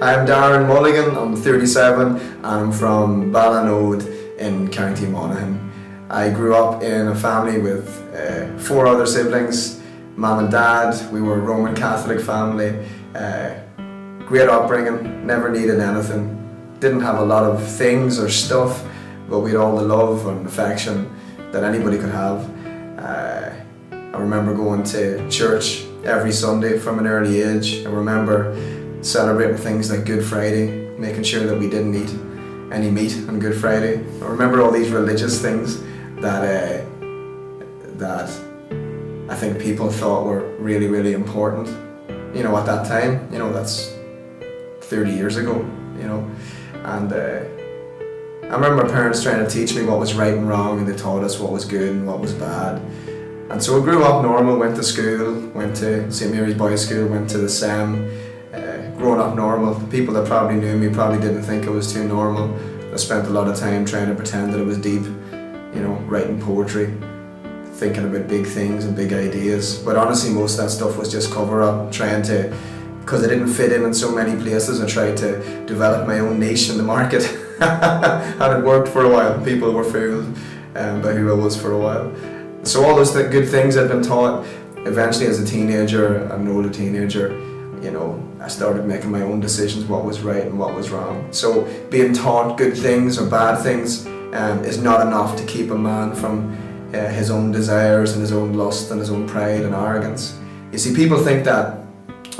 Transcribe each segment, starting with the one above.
I'm Darren Mulligan, I'm 37 and I'm from Ballinode in County Monaghan. I grew up in a family with 4 other siblings, mum and dad. We were a Roman Catholic family, great upbringing, never needed anything, didn't have a lot of things or stuff, but we had all the love and affection that anybody could have. I remember going to church every Sunday from an early age. I remember celebrating things like Good Friday, making sure that we didn't eat any meat on Good Friday. I remember all these religious things that I think people thought were really, really important. You know, at that time, you know, that's 30 years ago, you know. And I remember my parents trying to teach me what was right and wrong, and they taught us what was good and what was bad. And so I grew up normal, went to school, went to St. Mary's Boys' School, went to the SEM, growing up normal. The people that probably knew me probably didn't think it was too normal. I spent a lot of time trying to pretend that it was deep, you know, writing poetry, thinking about big things and big ideas. But honestly, most of that stuff was just cover up, trying to, because I didn't fit in so many places, I tried to develop my own niche in the market. And it worked for a while. People were fooled by who I was for a while. So all those good things I'd been taught, eventually as a teenager, an older teenager, you know, I started making my own decisions, what was right and what was wrong. So being taught good things or bad things is not enough to keep a man from his own desires and his own lust and his own pride and arrogance. You see, people think that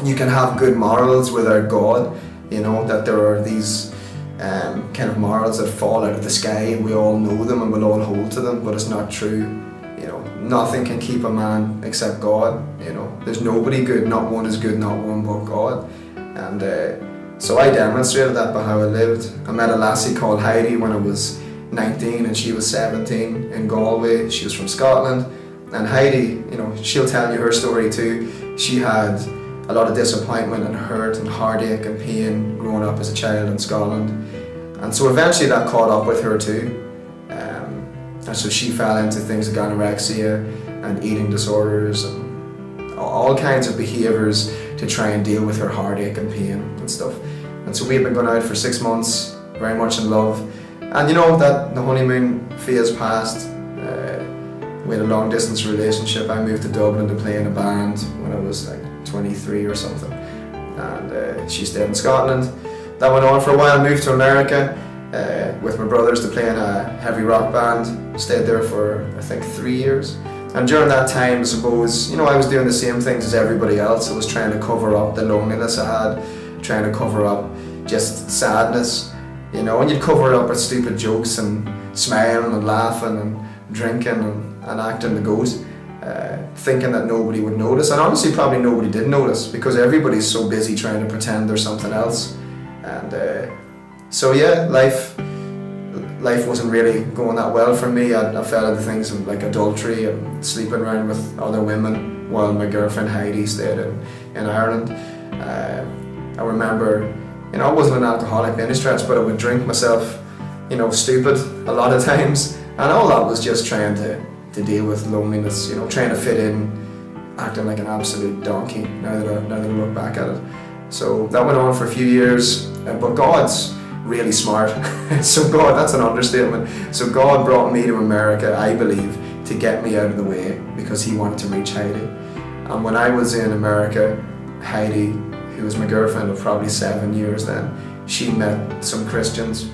you can have good morals without God, you know, that there are these kind of morals that fall out of the sky and we all know them and we'll all hold to them, but it's not true. You know, nothing can keep a man except God. You know, there's nobody good, not one is good, not one but God. And so I demonstrated that by how I lived. I met a lassie called Heidi when I was 19 and she was 17 in Galway. She was from Scotland. And Heidi, you know, she'll tell you her story too. She had a lot of disappointment and hurt and heartache and pain growing up as a child in Scotland. And so eventually that caught up with her too. And so she fell into things like anorexia and eating disorders and all kinds of behaviours to try and deal with her heartache and pain and stuff. And so we had been going out for 6 months, very much in love. And you know that the honeymoon phase passed. We had a long distance relationship. I moved to Dublin to play in a band when I was like 23 or something. And she stayed in Scotland. That went on for a while. I moved to America with my brothers to play in a heavy rock band. Stayed there for I think 3 years. And during that time, I suppose, you know, I was doing the same things as everybody else. I was trying to cover up the loneliness I had, trying to cover up just sadness, you know, and you'd cover it up with stupid jokes and smiling and laughing and drinking and acting the goat, thinking that nobody would notice. And honestly, probably nobody did notice because everybody's so busy trying to pretend there's something else. And so yeah, life wasn't really going that well for me. I fell into things like adultery and sleeping around with other women while my girlfriend Heidi stayed in Ireland. I remember, you know, I wasn't an alcoholic by any stretch, but I would drink myself, you know, stupid a lot of times. And all that was just trying to deal with loneliness, you know, trying to fit in, acting like an absolute donkey now that I look back at it. So that went on for a few years, but God's really smart. So God, that's an understatement. So God brought me to America, I believe, to get me out of the way because he wanted to reach Heidi. And when I was in America, Heidi, who was my girlfriend of probably 7 years then, she met some Christians.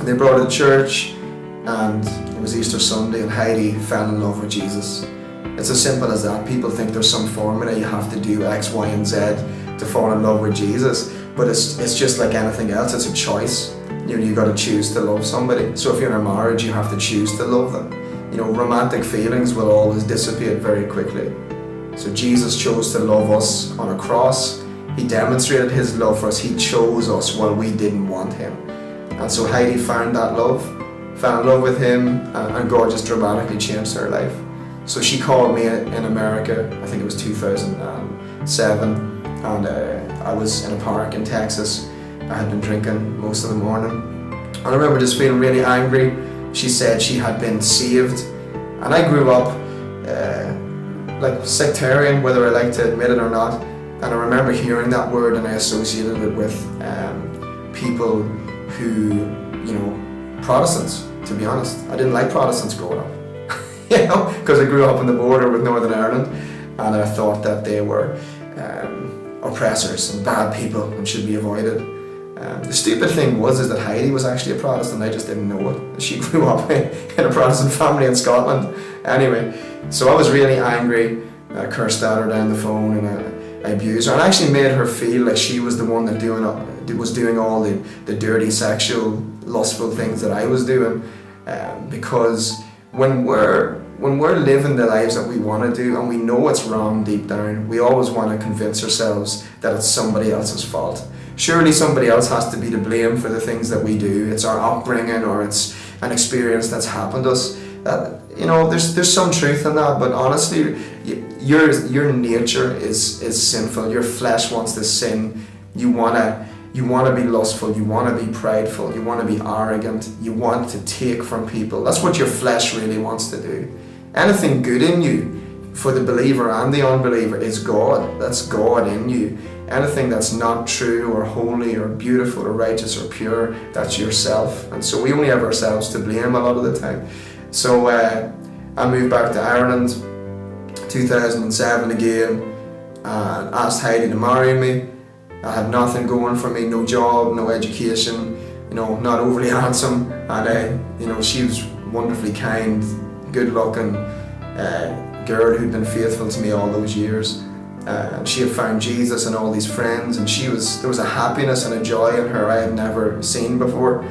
They brought her to church and it was Easter Sunday and Heidi fell in love with Jesus. It's as simple as that. People think there's some formula you have to do X, Y, and Z to fall in love with Jesus. But it's just like anything else, it's a choice. You know, you got to choose to love somebody. So if you're in a marriage, you have to choose to love them. You know, romantic feelings will always dissipate very quickly. So Jesus chose to love us on a cross. He demonstrated his love for us. He chose us while we didn't want him. And so Heidi found that love, fell in love with him, and God just dramatically changed her life. So she called me in America, I think it was 2007. And I was in a park in Texas. I had been drinking most of the morning. And I remember just feeling really angry. She said she had been saved. And I grew up like sectarian, whether I like to admit it or not. And I remember hearing that word and I associated it with people who, Protestants, to be honest. I didn't like Protestants growing up, because I grew up in the border with Northern Ireland, and I thought that they were oppressors and bad people and should be avoided. The stupid thing is that Heidi was actually a Protestant. I just didn't know it. She grew up in a Protestant family in Scotland. Anyway, so I was really angry. I cursed at her down the phone and I abused her. And I actually made her feel like she was the one that was doing all the dirty, sexual, lustful things that I was doing. Because when we're living the lives that we want to do and we know it's wrong deep down, we always want to convince ourselves that it's somebody else's fault. Surely somebody else has to be to blame for the things that we do. It's our upbringing or it's an experience that's happened to us. There's some truth in that, but honestly, your nature is sinful. Your flesh wants to sin. You wanna be lustful. You wanna be prideful. You wanna be arrogant. You want to take from people. That's what your flesh really wants to do. Anything good in you, for the believer and the unbeliever, is God. That's God in you. Anything that's not true or holy or beautiful or righteous or pure, that's yourself. And so we only have ourselves to blame a lot of the time. So I moved back to Ireland 2007 again and asked Heidi to marry me. I had nothing going for me, no job, no education, not overly handsome, and she was wonderfully kind, good looking girl who'd been faithful to me all those years. She had found Jesus and all these friends, and there was a happiness and a joy in her I had never seen before.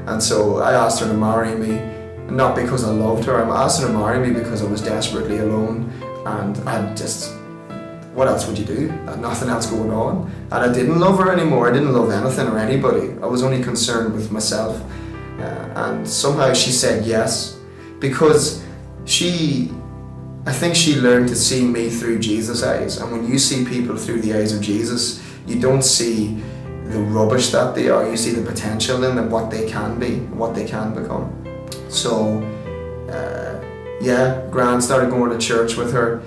And so I asked her to marry me, not because I loved her. I asked her to marry me because I was desperately alone, and what else would you do? I had nothing else going on, and I didn't love her anymore. I didn't love anything or anybody. I was only concerned with myself, and somehow she said yes, because I think she learned to see me through Jesus' eyes. And when you see people through the eyes of Jesus, you don't see the rubbish that they are. You see the potential in them, what they can be, what they can become. So, Gran started going to church with her.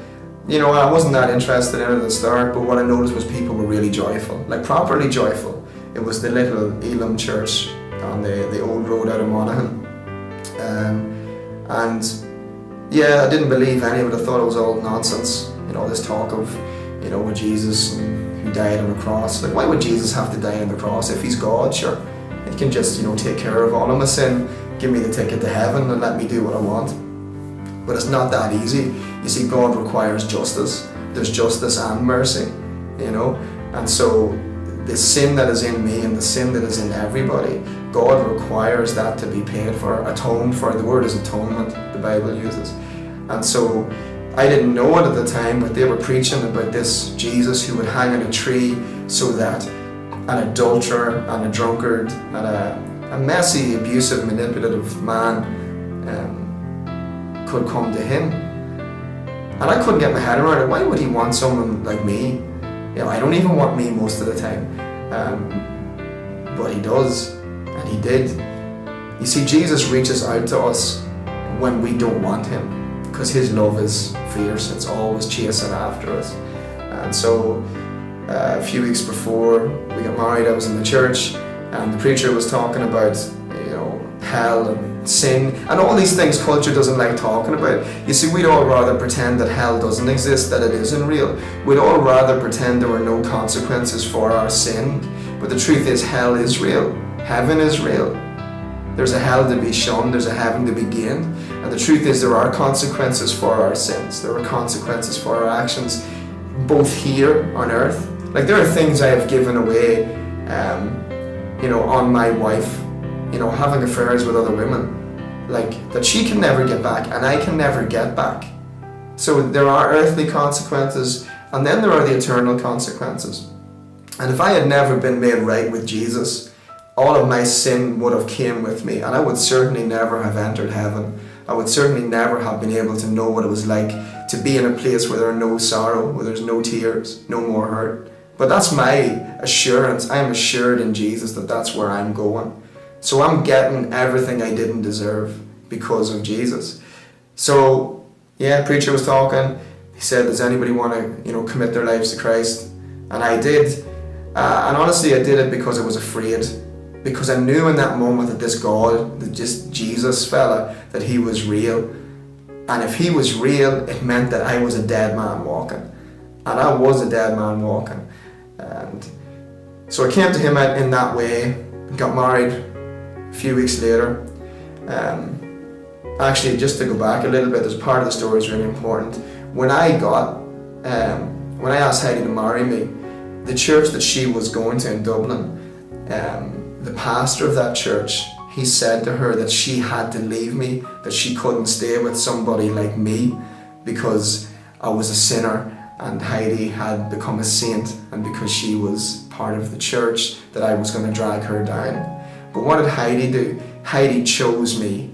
I wasn't that interested in it at the start, but what I noticed was people were really joyful, like properly joyful. It was the little Elim church on the old road out of Monaghan. I didn't believe any of it. I thought it was all nonsense. This talk of, with Jesus who died on the cross. Like, why would Jesus have to die on the cross if he's God? Sure, he can just, take care of all of my sin, give me the ticket to heaven and let me do what I want. But it's not that easy. You see, God requires justice. There's justice and mercy, And so the sin that is in me and the sin that is in everybody, God requires that to be paid for, atoned for. The word is atonement, the Bible uses. And so I didn't know it at the time, but they were preaching about this Jesus who would hang on a tree so that an adulterer and a drunkard and a messy, abusive, manipulative man could come to him. And I couldn't get my head around it. Why would he want someone like me? I don't even want me most of the time. But he does, and he did. You see, Jesus reaches out to us when we don't want him, because his love is fierce. It's always chasing after us. And so a few weeks before we got married, I was in the church, and the preacher was talking about hell and sin and all these things culture doesn't like talking about. You see, we'd all rather pretend that hell doesn't exist, that it isn't real. We'd all rather pretend there were no consequences for our sin. But the truth is, hell is real. Heaven is real. There's a hell to be shunned, there's a heaven to be gained. And the truth is, there are consequences for our sins. There are consequences for our actions, both here on earth. Like, there are things I have given away, on my wife, having affairs with other women, like, that she can never get back and I can never get back. So there are earthly consequences, and then there are the eternal consequences. And if I had never been made right with Jesus, all of my sin would have came with me, and I would certainly never have entered heaven. I would certainly never have been able to know what it was like to be in a place where there are no sorrow, where there's no tears, no more hurt. But that's my assurance. I am assured in Jesus that that's where I'm going. So I'm getting everything I didn't deserve because of Jesus. So, preacher was talking. He said, does anybody want to, commit their lives to Christ? And I did. And honestly, I did it because I was afraid. Because I knew in that moment that this God, that just Jesus fella, that he was real. And if he was real, it meant that I was a dead man walking. And I was a dead man walking. And so I came to him in that way, got married a few weeks later. Actually, just to go back a little bit, this part of the story is really important. When I asked Heidi to marry me, the church that she was going to in Dublin, the pastor of that church, he said to her that she had to leave me, that she couldn't stay with somebody like me because I was a sinner and Heidi had become a saint, and because she was part of the church that I was going to drag her down. But what did Heidi do? Heidi chose me.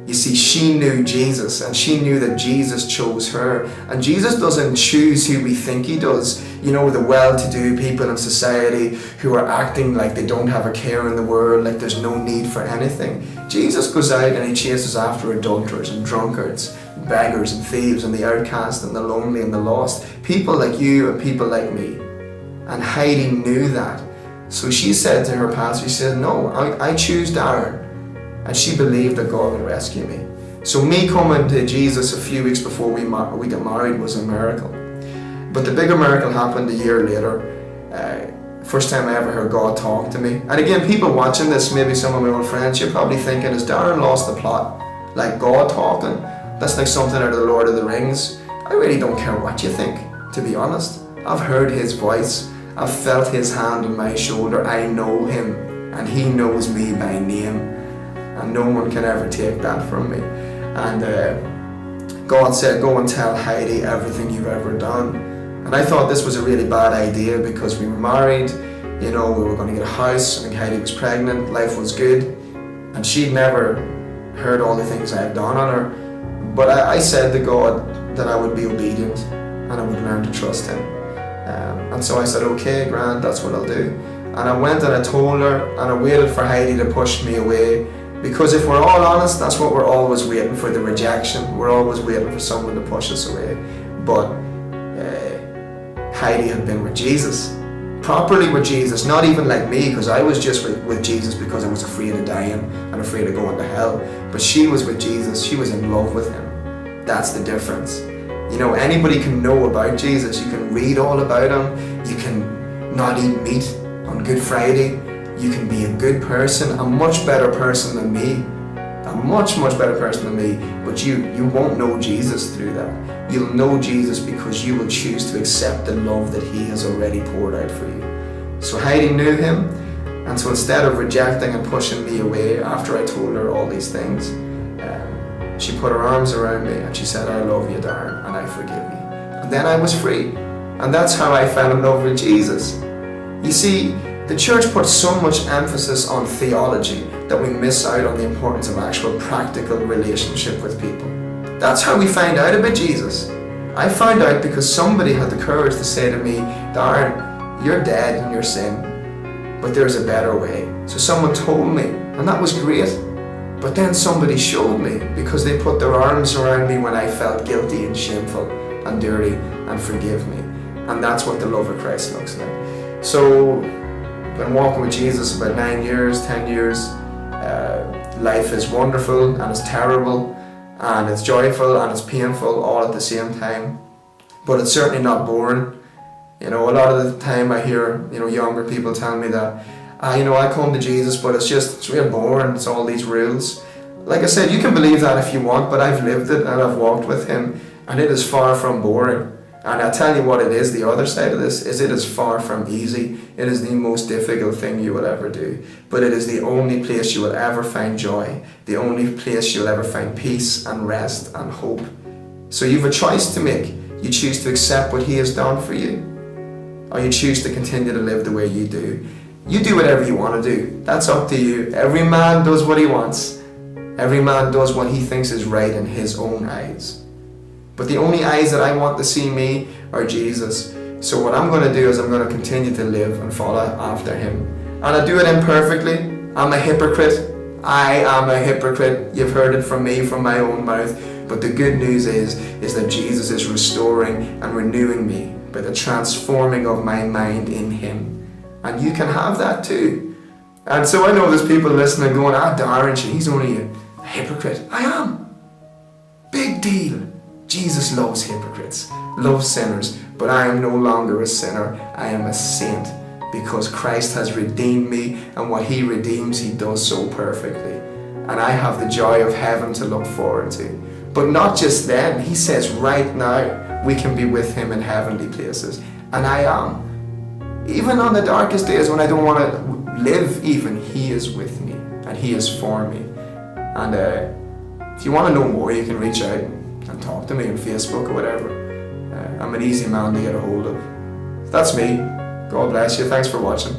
You see, she knew Jesus, and she knew that Jesus chose her. And Jesus doesn't choose who we think he does. You know, the well-to-do people in society who are acting like they don't have a care in the world, like there's no need for anything. Jesus goes out and he chases after adulterers and drunkards, beggars and thieves and the outcast and the lonely and the lost. People like you and people like me. And Heidi knew that. So she said to her pastor, she said, no, I choose Darren. And she believed that God would rescue me. So me coming to Jesus a few weeks before we got married was a miracle. But the bigger miracle happened a year later. First time I ever heard God talk to me. And again, people watching this, maybe some of my old friends, you're probably thinking, has Darren lost the plot? Like God talking? That's like something out of the Lord of the Rings. I really don't care what you think, to be honest. I've heard his voice. I've felt his hand on my shoulder. I know him, and he knows me by name. And no one can ever take that from me. And God said, go and tell Heidi everything you've ever done. And I thought this was a really bad idea because we were married, you know, we were going to get a house. I think Heidi was pregnant, life was good. And she'd never heard all the things I had done on her. But I said to God that I would be obedient and I would learn to trust him. And so I said, okay, grand, that's what I'll do. And I went and I told her, and I waited for Heidi to push me away. Because if we're all honest, that's what we're always waiting for, the rejection. We're always waiting for someone to push us away. But Heidi had been with Jesus, properly with Jesus, not even like me, because I was just with Jesus because I was afraid of dying and afraid of going to hell. But she was with Jesus, she was in love with him. That's the difference. You know, anybody can know about Jesus. You can read all about him. You can not eat meat on Good Friday. You can be a good person, a much better person than me, a much better person than me, but you won't know Jesus through that. You'll know Jesus because you will choose to accept the love that he has already poured out for you. So Heidi knew him, and so instead of rejecting and pushing me away after I told her all these things, she put her arms around me and she said, I love you, Darren, and I forgive you. And then I was free. And that's how I fell in love with Jesus. You see, the church puts so much emphasis on theology that we miss out on the importance of actual practical relationship with people. That's how we find out about Jesus. I found out because somebody had the courage to say to me, Darren, you're dead in your sin, but there's a better way. So someone told me, and that was great. But then somebody showed me because they put their arms around me when I felt guilty and shameful and dirty and forgive me. And that's what the love of Christ looks like. So I've been walking with Jesus about 9 years, 10 years. Life is wonderful and it's terrible and it's joyful and it's painful all at the same time. But it's certainly not boring. You know, a lot of the time I hear, younger people tell me that, I come to Jesus, but it's real boring. It's all these rules. Like I said, you can believe that if you want, but I've lived it and I've walked with him, and it is far from boring. And I'll tell you what it is, the other side of this, is it is far from easy. It is the most difficult thing you will ever do. But it is the only place you will ever find joy, the only place you'll ever find peace and rest and hope. So you have a choice to make. You choose to accept what he has done for you, or you choose to continue to live the way you do. You do whatever you want to do. That's up to you. Every man does what he wants. Every man does what he thinks is right in his own eyes. But the only eyes that I want to see me are Jesus. So what I'm going to do is I'm going to continue to live and follow after him. And I do it imperfectly. I'm a hypocrite. I am a hypocrite. You've heard it from me, from my own mouth. But the good news is that Jesus is restoring and renewing me by the transforming of my mind in him. And you can have that too. And so I know there's people listening going, Darren, he's only a hypocrite. I am. Big deal. Jesus loves hypocrites, loves sinners, but I am no longer a sinner. I am a saint because Christ has redeemed me, and what he redeems, he does so perfectly. And I have the joy of heaven to look forward to. But not just then. He says right now we can be with him in heavenly places. And I am. Even on the darkest days when I don't want to live even, he is with me and he is for me. And if you want to know more, you can reach out and talk to me on Facebook or whatever. I'm an easy man to get a hold of. That's me. God bless you. Thanks for watching.